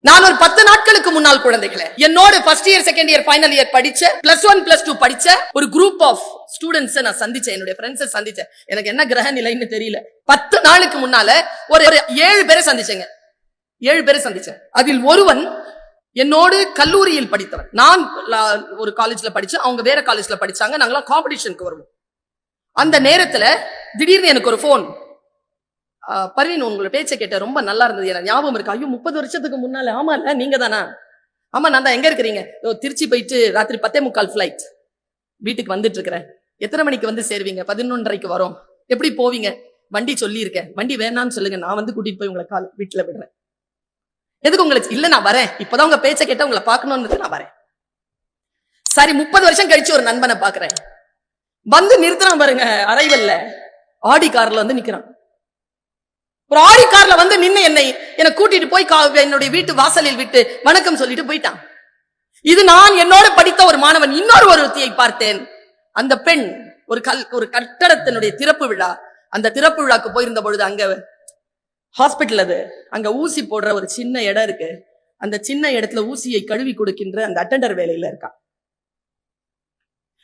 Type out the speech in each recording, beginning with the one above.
நான் ஒரு 10 நாட்களுக்கு முன்னால் குழந்தைகளை என்னோட first year second year final year படிச்ச +1 +2 படிச்ச ஒரு குரூப் ஆஃப் ஸ்டூடெண்ட்ஸ் நான் சந்திச்சேன். என்னுடைய ஃப்ரெண்ட்ஸை சந்திச்சேன். எனக்கு என்ன கிரக நிலைன்னு தெரியல. 10 நாளுக்கு முன்னால ஒரு 7 பேரை சந்திச்சேங்க. 7 பேரை சந்திச்சேன். அதில் ஒருவன் என்னோடு கல்லூரியில் படித்தவன். நான் ஒரு காலேஜ்ல படிச்சேன், அவங்க வேற காலேஜ்ல படிச்சாங்க. நாங்களாம் காம்படிஷனுக்கு வருவோம். அந்த நேரத்துல திடீர்னு எனக்கு ஒரு போன், பர்வீன் உங்களோட பேச்சை கேட்ட ரொம்ப நல்லா இருந்தது, எனக்கு ஞாபகம் இருக்கு. ஐயோ 30 வருஷத்துக்கு முன்னால. ஆமா இல்ல, நீங்க தானா? ஆமா நான் தான். எங்க இருக்கிறீங்க? திருச்சி போயிட்டு ராத்திரி 10:45 ஃபிளைட், வீட்டுக்கு வந்துட்டு இருக்கிறேன். எத்தனை மணிக்கு வந்து சேருவீங்க? 11:30க்கு வரும். எப்படி போவீங்க? வண்டி சொல்லி இருக்கேன். வண்டி வேணான்னு சொல்லுங்க, நான் வந்து கூட்டிட்டு போய் உங்களை வீட்டுல விடுறேன். எதுக்கு உங்களுக்கு? இல்ல நான் வரேன், இப்பதான் உங்க பேச்சை கேட்ட உங்களை பார்க்கணும்னு நான் வரேன். சரி, 30 வருஷம் கழிச்சு ஒரு நண்பனை பாக்குறேன். வந்து நிறுத்துறான் பாருங்க, அரைவல்ல ஆடி கார்ல வந்து நிக்கிறான். ஒரு ஆடி கார்ல வந்து நின்று என்னை கூட்டிட்டு போய் என்னுடைய வீட்டு வாசலில் விட்டு வணக்கம் சொல்லிட்டு போயிட்டான். இது நான் என்னோட படித்த ஒரு மாணவன். இன்னொரு ஒருத்தியை பார்த்தேன். அந்த பெண் ஒரு கட்டடத்தினுடைய திறப்பு விழா, அந்த திறப்பு விழாக்கு போயிருந்த பொழுது அங்க ஹாஸ்பிட்டல், அது அங்க ஊசி போடுற ஒரு சின்ன இடம் இருக்கு. அந்த சின்ன இடத்துல ஊசியை கழுவி கொடுக்கின்ற அந்த அட்டெண்டர் வேலையில இருக்கா.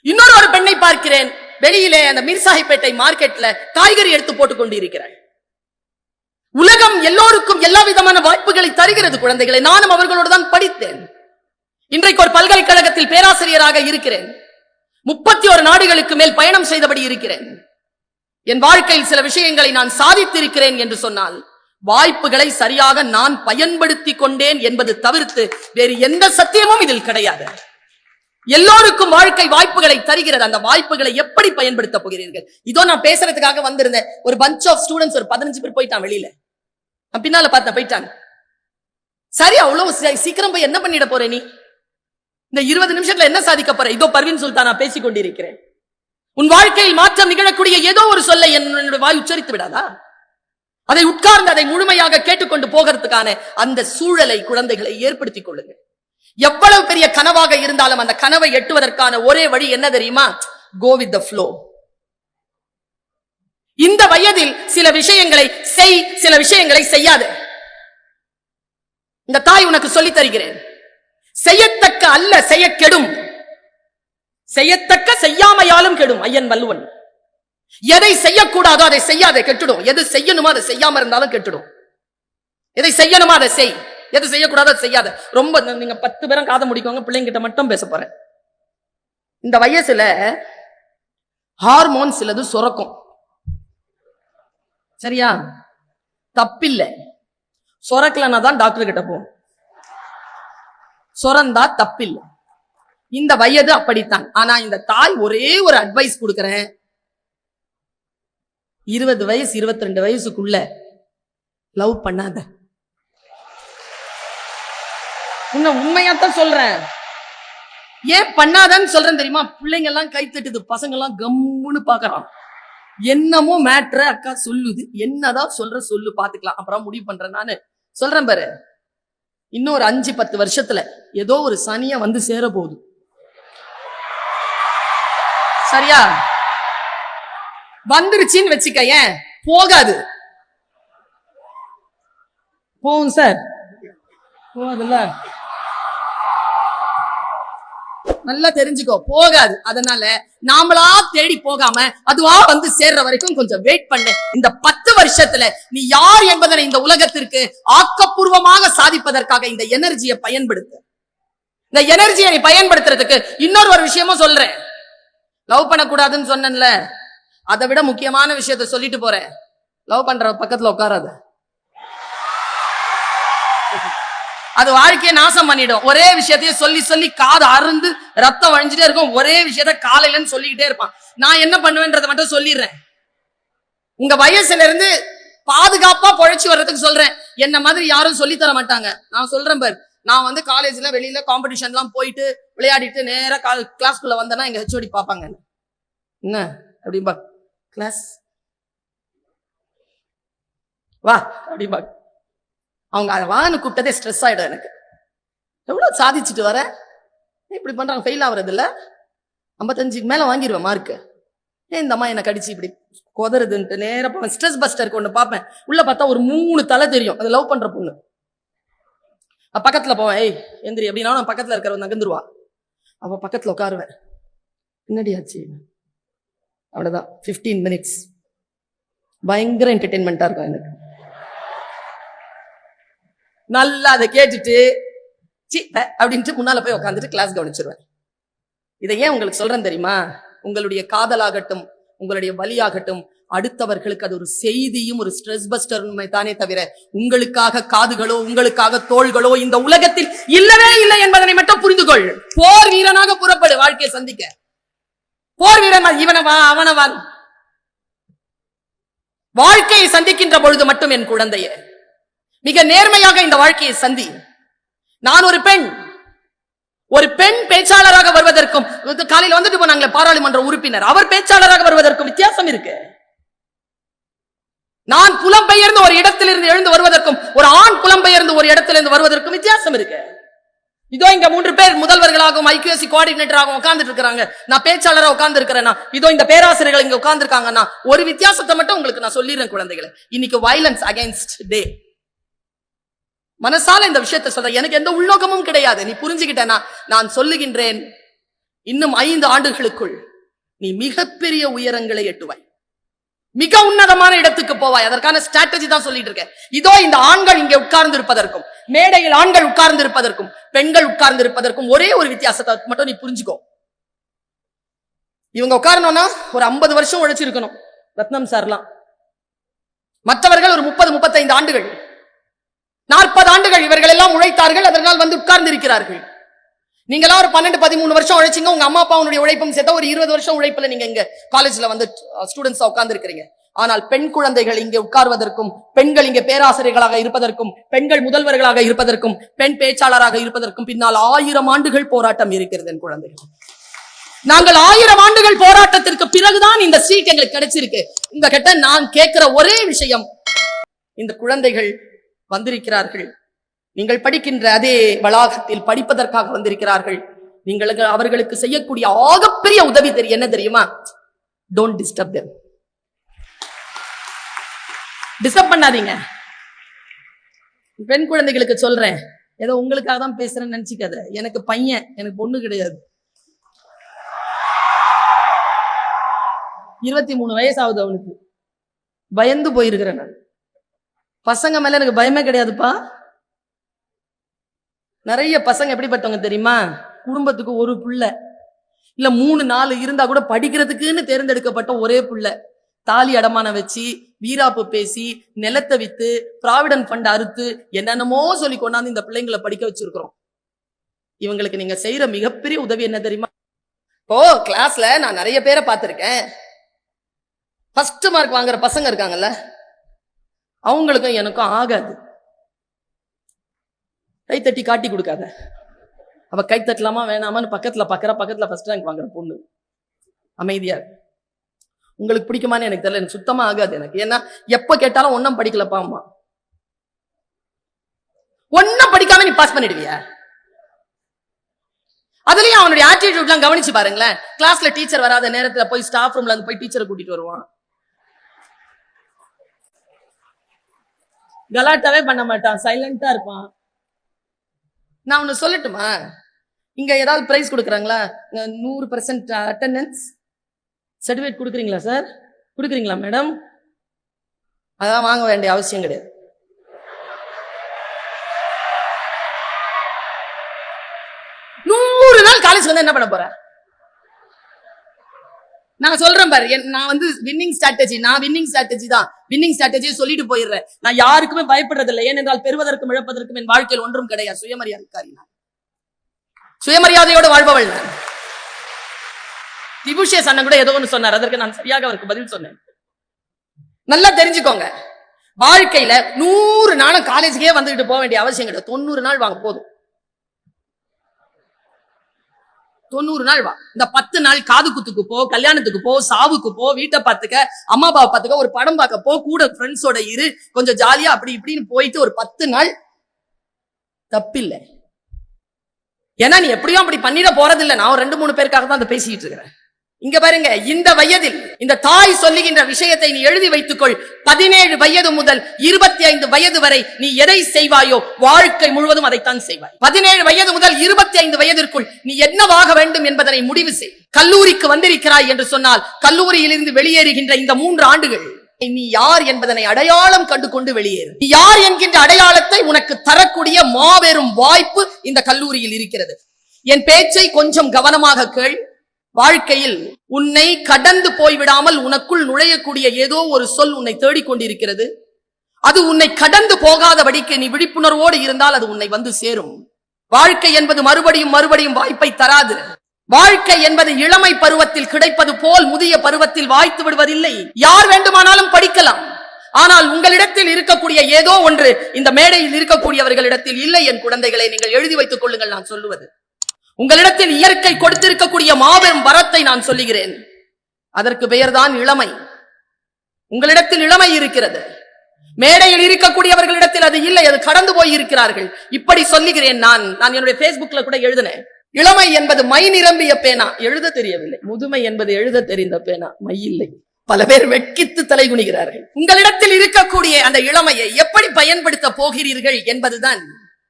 இன்னொரு ஒரு பெண்ணை பார்க்கிறேன், வெளியிலே அந்த மீர்சாஹிப்பேட்டை மார்க்கெட்ல காய்கறி எடுத்து போட்டுக் கொண்டு இருக்கிறார். உலகம் எல்லோருக்கும் எல்லா விதமான வாய்ப்புகளை தருகிறது குழந்தைகளை. நானும் அவர்களோடு தான் படித்தேன். இன்றைக்கு ஒரு பல்கலைக்கழகத்தில் பேராசிரியராக இருக்கிறேன். 31 நாடுகளுக்கு மேல் பயணம் செய்தபடி இருக்கிறேன். என் வாழ்க்கையில் சில விஷயங்களை நான் சாதித்திருக்கிறேன் என்று சொன்னால் வாய்ப்புகளை சரியாக நான் பயன்படுத்தி கொண்டேன் என்பது தவிர்த்து வேறு எந்த சத்தியமும் இதில் கிடையாது. எல்லோருக்கும் வாழ்க்கை வாய்ப்புகளை தருகிறது. அந்த வாய்ப்புகளை எப்படி பயன்படுத்த போகிறீர்கள்? இதோ நான் பேசுறதுக்காக வந்திருந்தேன். ஒரு பஞ்ச் ஆஃப் ஸ்டூடெண்ட்ஸ், ஒரு 15 பேர் போயிட்டான் வெளியில. நான் பின்னால பார்த்தேன், போயிட்டாங்க. சரி, அவ்வளவு சீக்கிரம் போய் என்ன பண்ணிட போறே நீ? இந்த 20 நிமிஷத்துல என்ன சாதிக்க போற? இதோ பர்வீன் சுல்தானா பேசிக் கொண்டிருக்கிறேன். உன் வாழ்க்கையில் மாற்றம் நிகழக்கூடிய ஏதோ ஒரு சொல்லை என்னுடைய வாய் உச்சரித்து விடாதா? அதை உட்கார்ந்து அதை முழுமையாக கேட்டுக்கொண்டு போகிறதுக்கான அந்த சூழலை குழந்தைகளை ஏற்படுத்திக் கொள்ளுங்கள். எவ்வளவு பெரிய கனவாக இருந்தாலும் அந்த கனவை எட்டுவதற்கான ஒரே வழி என்ன தெரியுமா? Go with the flow. இந்த வயதில் சில விஷயங்களை செய், சில விஷயங்களை செய்யாது. இந்த தாய் உனக்கு சொல்லித் தருகிறேன். செய்யத்தக்க அல்ல செய்ய கெடும், செய்யத்தக்க செய்யாமையாலும் கெடும். ஐயன் வள்ளுவன். எதை செய்யக்கூடாதோ அதை செய்யாத, கெட்டுடும். எது செய்யணுமோ அதை செய்யாம இருந்தாலும் கெட்டுடும். எதை செய்யணுமோ அதை செய், எது செய்யக்கூடாது அதை செய்யாத. ரொம்ப நீங்க 10 பேரும் காதை முடிக்கோங்க, பிள்ளைங்கிட்ட மட்டும் பேச போறேன். இந்த வயசுல ஹார்மோன் சிலது சுரக்கும், சரியா? தப்பில்லை. சுரக்கலன்னா தான் டாக்டர் கிட்ட போகும், சுரந்தா தப்பில்லை. இந்த வயது அப்படித்தான். ஆனா இந்த தாய் ஒரே ஒரு அட்வைஸ் கொடுக்கிறேன். 20 வயசு 22 வயசுக்குள்ள லவ் பண்ணாத. உண்மையாத்தான் சொல்றேன். ஏன் பண்ணாதன்னு சொல்றேன் தெரியுமா? பிள்ளைங்க எல்லாம் கை தட்டுது, பசங்க எல்லாம் கம்முன்னு பாக்குறான். என்னமோ மேட்ர அக்கா சொல்லுது, என்னதான் சொல்லு பாத்துக்கலாம், அப்புறம் முடிவு பண்றேன். நானு சொல்றேன் பாரு, இன்னும் ஒரு 5-10 வருஷத்துல ஏதோ ஒரு சனியா வந்து சேர போகுது, சரியா? வந்துருச்சுன்னு வச்சுக்க, ஏன் போகாது? போகும் சார், போகாதுல்ல, நல்லா தெரிஞ்சுக்கோ, போகாது. அதனால நாமளா தேடி போகாம அதுவா வந்து சேர்ற வரைக்கும் கொஞ்சம் வெயிட் பண்ணு. இந்த 10 வருஷத்துல நீ யார் என்பதனை இந்த உலகத்திற்கு ஆக்கப்பூர்வமாக சாதிப்பதற்காக இந்த எனர்ஜியை பயன்படுத்து. இந்த எனர்ஜியை நீ பயன்படுத்துறதுக்கு இன்னொரு ஒரு விஷயமும் சொல்றேன். லவ் பண்ணக்கூடாதுன்னு சொன்னேன்ல, அதை விட முக்கியமான விஷயத்த சொல்லிட்டு போறேன். லவ் பண்ற பக்கத்துல உட்காராத, அது வாழ்க்கையை நாசம் பண்ணிடும். ஒரே விஷயத்தையே சொல்லி சொல்லி காது அருந்து ரத்தம் வழிஞ்சிட்டே இருக்கும். ஒரே விஷயத்த காலையிலன்னு சொல்லிக்கிட்டே இருப்பான். நான் என்ன பண்ணுவேன்றதை மட்டும் சொல்லிடுறேன். உங்க வயசுல இருந்து பாதுகாப்பா பொழைச்சி வர்றதுக்கு சொல்றேன். என்ன மாதிரி யாரும் சொல்லி தர மாட்டாங்க. நான் சொல்றேன் பாரு, நான் வந்து காலேஜ்ல வெளியில காம்படிஷன் எல்லாம் போயிட்டு விளையாடிட்டு நேரா கிளாஸ்க்குள்ள வந்தேன்னா எங்க ஹெச்ஓடி பாப்பாங்க. என்ன அப்படின்பா, கிளாஸ் வா அப்படின்பா. அவங்க வான்னு கூப்பிட்டதே ஸ்ட்ரெஸ் ஆயிடும் எனக்கு. எவ்வளவு சாதிச்சுட்டு வர, இப்படி பண்றாங்க, ஃபெயில் ஆகுறது இல்ல. 55க்கு மேல வாங்கிடுவேன் மார்க்கு. ஏன் இந்த அம்மா என்ன கடிச்சு இப்படி கொதறதுன்ட்டு நேரம் ஸ்ட்ரெஸ் பஸ்டருக்கு ஒண்ணு பார்ப்பேன். உள்ள பார்த்தா ஒரு 3 தலை தெரியும். அது லவ் பண்ற பொண்ணு. பக்கத்துல போவேன், ஏய் எந்திரி அப்படின்னா நான் பக்கத்துல இருக்கிறவன் நகர்ந்துருவா. அவ பக்கத்துல உட்காருவேன், என்னடி ஆச்சு, அவ்வளவுதான். 15 மினிட்ஸ் பயங்கர என்டர்டெயின்மெண்டா இருக்கும் எனக்கு. நல்லா அதை கேட்டுட்டு அப்படின்ட்டு முன்னால போய் உட்காந்துட்டு கிளாஸ் கவனிச்சிருவேன். இதை ஏன் உங்களுக்கு சொல்றேன் தெரியுமா? உங்களுடைய காதலாகட்டும், உங்களுடைய வலியாகட்டும், அடுத்தவர்களுக்கு அது ஒரு செய்தியும் ஒரு ஸ்ட்ரெஸ் பஸ்டர் தானே தவிர உங்களுக்காக காதுகளோ உங்களுக்காக தோள்களோ இந்த உலகத்தில் இல்லவே இல்லை என்பதனை மட்டும் புரிந்து கொள். போர் வீரனாக புறப்படு வாழ்க்கையை சந்திக்க. போர் வீரன் இவனவா அவனவா, வாழ்க்கையை சந்திக்கின்ற பொழுது மட்டும் என் குழந்தையே மிக நேர்மையாக இந்த வாழ்க்கையை சந்தி. நான் ஒரு பெண் பேச்சாளராக வருவதற்கும், காலையில் வந்துட்டு போனாங்களே பாராளுமன்ற உறுப்பினர், அவர் பேச்சாளராக வருவதற்கும் வித்தியாசம் இருக்கு. நான் புலம்பெயர்ந்து ஒரு இடத்திலிருந்து எழுந்து வருவதற்கும் ஒரு ஆண் புலம்பெயர்ந்து ஒரு இடத்திலிருந்து வருவதற்கும் வித்தியாசம் இருக்கு. இதோ இங்க 3 பேர் முதல்வர்களாகவும் ஐக்யூஎஸ்சி கோஆர்டினேட்டராகவும் உட்கார்ந்துட்டு இருக்காங்க, நான் பேச்சாளராக உட்கார்ந்து இருக்கிறேன்னா, இதோ இந்த பேராசிரியர்கள் இங்க உட்கார்ந்து இருக்காங்கன்னா, ஒரு வித்தியாசத்தை மட்டும் உங்களுக்கு நான் சொல்லிடுறேன் குழந்தைகளை. இன்னைக்கு வயலன்ஸ் அகைன்ஸ்ட் டே. மனசால இந்த விஷயத்தை சொல்ற, எனக்கு எந்த உள்நோக்கமும் கிடையாது. நீ புரிஞ்சுக்கிட்டேன்னா நான் சொல்லுகின்றேன், இன்னும் 5 ஆண்டுகளுக்குள் நீ மிகப்பெரிய உயரங்களை எட்டுவாய், மிக உன்னதமான இடத்துக்கு போவாய். அதற்கான ஸ்ட்ராட்டஜி தான் சொல்லிட்டு இருக்கேன். இதோ இந்த ஆண்கள் இங்கே உட்கார்ந்து இருப்பதற்கும், மேடையில் ஆண்கள் உட்கார்ந்து இருப்பதற்கும், பெண்கள் உட்கார்ந்து இருப்பதற்கும் ஒரே ஒரு வித்தியாசத்தை மட்டும் நீ புரிஞ்சுக்கோ. இவங்க உட்காரணும்னா ஒரு 50 வருஷம் உழைச்சிருக்கணும், ரத்னம் சார்லாம். மற்றவர்கள் ஒரு 30-35 ஆண்டுகள், 40 ஆண்டுகள் இவர்கள் எல்லாம் உழைத்தார்கள், அதனால் வந்து உட்கார்ந்து இருக்கிறார்கள். நீங்களாம் ஒரு 12-13 வருஷம் உழைச்சிங்க, உங்க அம்மா அப்பாவுடைய உழைப்பும் சேர்த்தா ஒரு 20 வருஷம் உழைப்புல நீங்க இங்க காலேஜ்ல வந்து ஸ்டூடெண்ட்ஸா உட்கார்ந்து இருக்கிறீங்க. ஆனால் பெண் குழந்தைகள் இங்கே உட்கார்வதற்கும், பெண்கள் இங்கே பேராசிரியர்களாக இருப்பதற்கும், பெண்கள் முதல்வர்களாக இருப்பதற்கும், பெண் பேச்சாளராக இருப்பதற்கும் பின்னால் 1000 ஆண்டுகள் போராட்டம் இருக்கிறது என் குழந்தைகள். நாங்கள் 1000 ஆண்டுகள் போராட்டத்திற்கு பிறகுதான் இந்த சீட் எங்களுக்கு கிடைச்சிருக்கு. உங்க கிட்ட நான் கேட்கிற ஒரே விஷயம், இந்த குழந்தைகள் வந்திருக்கிறார்கள், நீங்கள் படிக்கின்ற அதே வளாகத்தில் படிப்பதற்காக வந்திருக்கிறார்கள். நீங்கள் அவர்களுக்கு செய்யக்கூடிய ஆகப்பெரிய உதவி என்ன தெரியுமா? Don't disturb them. டிஸ்டர்ப் பண்ணாதீங்க. பெண் குழந்தைகளுக்கு சொல்றேன், ஏதோ உங்களுக்காக தான் பேசுறேன்னு நினைச்சுக்காத. எனக்கு பையன், எனக்கு பொண்ணு கிடையாது. 23 வயசு ஆகுது அவனுக்கு. பயந்து போயிருக்கிறேன் நான். பசங்க மேல எனக்கு பயமே கிடையாதுப்பா. நிறைய பசங்க எப்படிப்பட்டவங்க தெரியுமா? குடும்பத்துக்கு ஒரு புள்ள இல்ல 3-4 இருந்தா கூட படிக்கிறதுக்குன்னு தேர்ந்தெடுக்கப்பட்ட ஒரே புள்ள, தாலி அடமானம் வச்சு, வீராப்பு பேசி, நிலத்தை வித்து, ப்ராவிடன்ட் ஃபண்ட் அறுத்து, என்னென்னமோ சொல்லி கொண்டாந்து இந்த பிள்ளைங்களை படிக்க வச்சிருக்கிறோம். இவங்களுக்கு நீங்க செய்யற மிகப்பெரிய உதவி என்ன தெரியுமா? இப்போ கிளாஸ்ல நான் நிறைய பேரை பார்த்திருக்கேன். ஃபர்ஸ்ட் மார்க் வாங்குற பசங்க இருக்காங்கல்ல, அவங்களுக்கும் எனக்கும் ஆகாது. கைத்தட்டி காட்டி கொடுக்காத. அவ கை தட்டலாமா வேணாமான்னு பக்கத்துல பக்கத்துல ஃபர்ஸ்ட் ரேங்க் வாங்குற பொண்ணு அமைதியா. உங்களுக்கு பிடிக்குமான்னு எனக்கு தெரியல, எனக்கு சுத்தமா ஆகாது எனக்கு. ஏன்னா எப்ப கேட்டாலும் ஒன்னும் படிக்கலப்பா அம்மா, ஒன்னும் படிக்காம நீ பாஸ் பண்ணிடுவியா? அதுலயும் அவனுடைய ஆட்டிடியூட் எல்லாம் கவனிச்சு பாருங்களேன். கிளாஸ்ல டீச்சர் வராத நேரத்துல போய் ஸ்டாஃப் ரூம்ல போய் டீச்சரை கூட்டிட்டு வருவான். கலாட்டாவே பண்ண மாட்டான், சைலண்டா இருப்பான். நான் ஒன்னு சொல்லட்டுமா? இங்க ஏதாவது பிரைஸ் கொடுக்குறாங்களா? 100% அட்டெண்டன்ஸ் சர்டிபிகேட் கொடுக்குறீங்களா சார்? கொடுக்குறீங்களா மேடம்? அதான் வாங்க வேண்டிய அவசியம் கிடையாது. காலேஜ் வந்து என்ன பண்ண போற? நான் சொல்றேன் பாரு, நான் வந்து வின்னிங் ஸ்ட்ராட்டஜி தான். வின்னிங் ஸ்ட்ராட்டஜியை சொல்லிட்டு போயிடுறேன். நான் யாருக்குமே பயப்படுறது இல்லை. ஏனென்றால் பெறுவதற்கும் இழப்பதற்கும் என் வாழ்க்கையில் ஒன்றும் கிடையாது. சுயமரியாதைக்காரி நான், சுயமரியாதையோடு வாழ்பவள் நான். திபுஷேஸ் அண்ணன் கூட ஏதோ ஒன்று சொன்னார், அதற்கு நான் சரியாக அவருக்கு பதில் சொன்னேன். நல்லா தெரிஞ்சுக்கோங்க, வாழ்க்கையில 100 நாளும் காலேஜுக்கே வந்துட்டு போக வேண்டிய அவசியம் கிடையாது. 90 நாள் வாங்க போதும். 90 நாள் வா. இந்த 10 நாள் காது குத்துக்கு போ, கல்யாணத்துக்கு போ, சாவுக்கு போ, வீட்டை பார்த்துக்க, அம்மா அப்பாவை பார்த்துக்க, ஒரு படம் பார்க்க போ, கூட ஃப்ரெண்ட்ஸோட இரு, கொஞ்சம் ஜாலியா அப்படி இப்படின்னு போயிட்டு ஒரு 10 நாள் தப்பில்லை. ஏன்னா நீ எப்படியும் அப்படி பண்ணிட போறதில்லை. நான் 2-3 பேருக்காக தான் அதை பேசிட்டு இருக்கிறேன். இங்க பாருங்க, இந்த வயதில் இந்த தாய் சொல்லுகின்ற விஷயத்தை நீ எழுதி வைத்துக்கொள். 17 வயது முதல் 25 வயது வரை நீ எதை செய்வாயோ வாழ்க்கை முழுவதும் அதைத்தான் செய்வாய். 17 வயது முதல் 25 வயதிற்குள் நீ என்னவாக வேண்டும் என்பதனை முடிவு செய். கல்லூரிக்கு வந்திருக்கிறாய் என்று சொன்னால் கல்லூரியிலிருந்து வெளியேறுகின்ற இந்த 3 ஆண்டுகள் நீ யார் என்பதனை அடையாளம் கண்டு கொண்டு வெளியேறு. நீ யார் என்கின்ற அடையாளத்தை உனக்கு தரக்கூடிய மாபெரும் வாய்ப்பு இந்த கல்லூரியில் இருக்கிறது. என் பேச்சை கொஞ்சம் கவனமாக கேள். வாழ்க்கையில் உன்னை கடந்து போய்விடாமல் உனக்குள் நுழையக்கூடிய ஏதோ ஒரு சொல் உன்னை தேடிக்கொண்டிருக்கிறது. அது உன்னை கடந்து போகாதபடிக்கு நீ விழிப்புணர்வோடு இருந்தால் அது உன்னை வந்து சேரும். வாழ்க்கை என்பது மறுபடியும் மறுபடியும் வாய்ப்பை தராது. வாழ்க்கை என்பது இளமை பருவத்தில் கிடைப்பது போல் முதிய பருவத்தில் வாய்த்து விடுவதில்லை. யார் வேண்டுமானாலும் படிக்கலாம். ஆனால் உங்களிடத்தில் இருக்கக்கூடிய ஏதோ ஒன்று இந்த மேடையில் இருக்கக்கூடியவர்களிடத்தில் இல்லை. என் குழந்தைகளை நீங்கள் எழுதி வைத்துக் கொள்ளுங்கள். நான் சொல்லுவது உங்களிடத்தில் இயற்கை கொடுத்திருக்கக்கூடிய மாபெரும் வரத்தை நான் சொல்லுகிறேன். அதற்கு பெயர்தான் இளமை. உங்களிடத்தில் இளமை இருக்கிறது. மேடையில் இருக்கக்கூடியவர்களிடத்தில் அது இல்லை. அது கடந்து போய் இருக்கிறார்கள். இப்படி சொல்லுகிறேன். நான் என்னுடைய Facebookல கூட எழுதினேன். இளமை என்பது மை நிரம்பிய பேனா, எழுத தெரியவில்லை. முதுமை என்பது எழுத தெரிந்த பேனா, மை இல்லை. பல பேர் வெட்கித்து தலைகுனிகிறார்கள். உங்களிடத்தில் இருக்கக்கூடிய அந்த இளமையை எப்படி பயன்படுத்த போகிறீர்கள் என்பதுதான்